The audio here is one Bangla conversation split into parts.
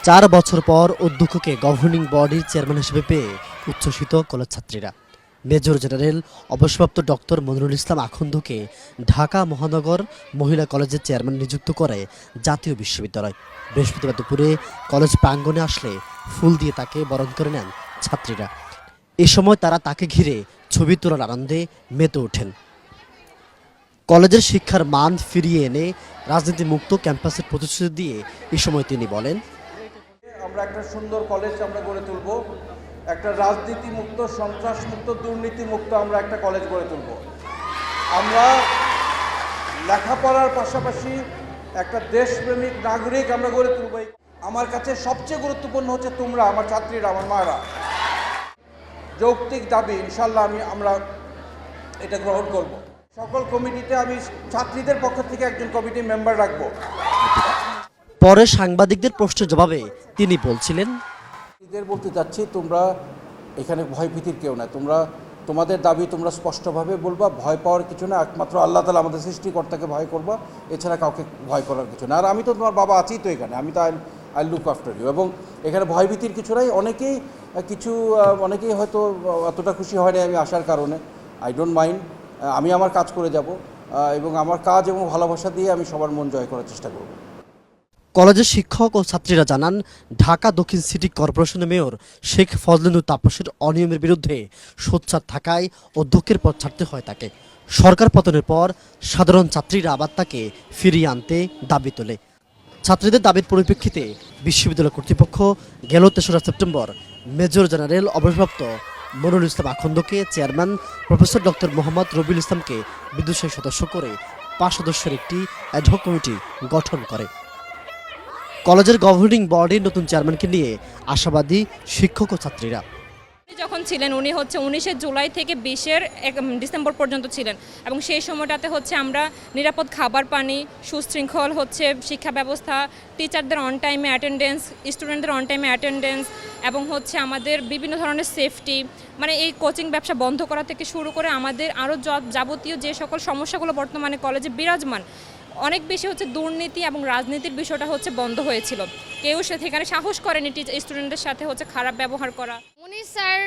4 বছর পর অধ্যক্ষকে গভর্নিং বডির চেয়ারম্যান হিসেবে পেয়ে উচ্ছ্বসিত কলেজ ছাত্রীরা। মেজর জেনারেল অবসরপ্রাপ্ত ডক্টর মনিরুল ইসলাম আখন্দকে ঢাকা মহানগর মহিলা কলেজের চেয়ারম্যান নিযুক্ত করে জাতীয় বিশ্ববিদ্যালয়। বৃহস্পতিবার দুপুরে কলেজ প্রাঙ্গণে আসলে ফুল দিয়ে তাকে বরণ করে নেন ছাত্রীরা। এ সময় তারা তাকে ঘিরে ছবি তোলার আনন্দে মেতে ওঠেন। কলেজের শিক্ষার মান ফিরিয়ে এনে রাজনীতি মুক্ত ক্যাম্পাসের প্রতিশ্রুতি দিয়ে এ সময় তিনি বলেন, আমরা একটা সুন্দর কলেজ আমরা গড়ে তুলব, একটা রাজনীতি মুক্ত, সন্ত্রাস মুক্ত, দুর্নীতি মুক্ত আমরা একটা কলেজ গড়ে তুলব। আমরা লেখাপড়ার পাশাপাশি একটা দেশপ্রেমিক নাগরিক আমরা গড়ে তুলব। আমার কাছে সবচেয়ে গুরুত্বপূর্ণ হচ্ছে তোমরা, আমার ছাত্রীরা, আমার মায়েরা। যৌক্তিক দাবি ইনশাল্লাহ আমরা এটা গ্রহণ করব। সকল কমিটিতে আমি ছাত্রীদের পক্ষ থেকে একজন কমিটি মেম্বার রাখবো। পরে সাংবাদিকদের প্রশ্নের জবাবে তিনি বলছিলেন, বলতে চাচ্ছি, তোমরা এখানে ভয়ভীতির কেউ না। তোমাদের দাবি তোমরা স্পষ্টভাবে বলবা, ভয় পাওয়ার কিছু না। একমাত্র আল্লাহ তাআলা আমাদের সৃষ্টিকর্তাকে ভয় করবা, এছাড়া কাউকে ভয় করার কিছু না। আর আমি তো তোমার বাবা আছি তো এখানে, আমি তো আই লুক আফটার ইউ। এবং এখানে ভয়ভীতির কিছু নাই। অনেকেই হয়তো অতটা খুশি হয় না আমি আসার কারণে। আই ডোন্ট মাইন্ড, আমি আমার কাজ করে যাব এবং আমার কাজ এবং ভালোবাসা দিয়ে আমি সবার মন জয় করার চেষ্টা করব। কলেজের শিক্ষক ও ছাত্রীরা জানান, ঢাকা দক্ষিণ সিটি কর্পোরেশনের মেয়র শেখ ফজলুল তাপসের অনিয়মের বিরুদ্ধে সোচ্চার থাকায় অধ্যক্ষের পদ ছাড়তে হয় তাকে। সরকার পতনের পর সাধারণ ছাত্রীরা আবার তাকে ফিরিয়ে আনতে দাবি তোলে। ছাত্রীদের দাবির পরিপ্রেক্ষিতে বিশ্ববিদ্যালয় কর্তৃপক্ষ গেল 3রা সেপ্টেম্বর মেজর জেনারেল অবসরপ্রাপ্ত মনিরুল ইসলাম আখন্দকে chairman, professor doctor Mohammad Rabiul ইসলামকে বিদ্যুৎ সদস্য করে 5 সদস্যের একটি অ্যাডহক কমিটি গঠন করে। কলেজের গভর্নিং বডির নতুন চেয়ারম্যানকে নিয়ে আশাবাদী শিক্ষক ও ছাত্রীরা। যখন ছিলেন উনি 19শে জুলাই থেকে 20 ডিসেম্বর পর্যন্ত ছিলেন এবং সেই সময়টাতে আমরা নিরাপদ খাবার পানি, সুশৃঙ্খল শিক্ষা ব্যবস্থা, টিচারদের অন টাইমে অ্যাটেন্ডেন্স, স্টুডেন্টদের অন টাইমে অ্যাটেন্ডেন্স এবং আমাদের বিভিন্ন ধরনের সেফটি, এই কোচিং ব্যবসা বন্ধ করা থেকে শুরু করে আমাদের আরও যাবতীয় যে সকল সমস্যাগুলো বর্তমানে কলেজে বিরাজমান, অনেক বেশি দুর্নীতি এবং রাজনীতির বিষয়টা বন্ধ হয়েছিল। কেউ সেখানে সাহস করেনি স্টুডেন্টদের সাথে খারাপ ব্যবহার করা। মনির স্যার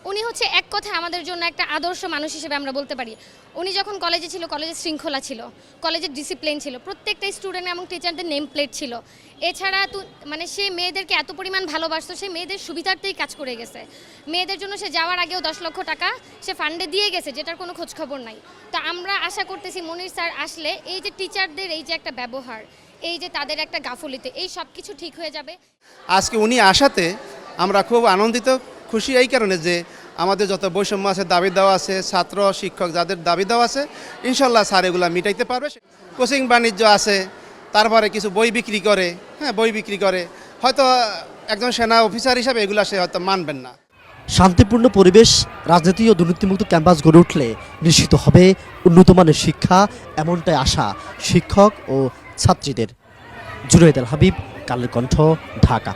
উনি এক কথায় আমাদের জন্য একটা আদর্শ মানুষ হিসেবে আমরা বলতে পারি। উনি যখন কলেজে ছিল, কলেজে শৃঙ্খলা ছিল, কলেজের ডিসিপ্লিন ছিল, প্রত্যেকটা স্টুডেন্ট এবং টিচারদের নেম প্লেট ছিল। এছাড়া সে মেয়েদেরকে এত পরিমাণ ভালোবাসতো, সে মেয়েদের সুবিধার্থেই কাজ করে গেছে। মেয়েদের জন্য সে যাওয়ার আগেও 10 লক্ষ টাকা সে ফান্ডে দিয়ে গেছে, যেটার কোনো খোঁজখবর নাই। তো আমরা আশা করতেছি মনির স্যার আসলে এই যে টিচারদের এই যে একটা ব্যবহার, এই যে তাদের একটা গাফুলিতে, এই সব কিছু ঠিক হয়ে যাবে। আজকে উনি আসাতে আমরা খুব আনন্দিত, খুশি এই কারণে যে আমাদের যত বৈষম্য আছে, দাবি দেওয়া আছে, ছাত্র শিক্ষক যাদের দাবি দেওয়া আছে, ইনশাল্লাহ স্যার এগুলো মিটাইতে পারবে। কোচিং বাণিজ্য আছে, তারপরে কিছু বই বিক্রি করে, বই বিক্রি করে, হয়তো একজন সেনা অফিসার হিসাবে এগুলো সে হয়তো মানবেন না। শান্তিপূর্ণ পরিবেশ, রাজনীতি ও দুর্নীতিমুক্ত ক্যাম্পাস গড়ে উঠলে নিশ্চিত হবে উন্নত মানের শিক্ষা, এমনটাই আশা শিক্ষক ও ছাত্রীদের। জুনায়েদ আল হাবিব, কালের কণ্ঠ, ঢাকা।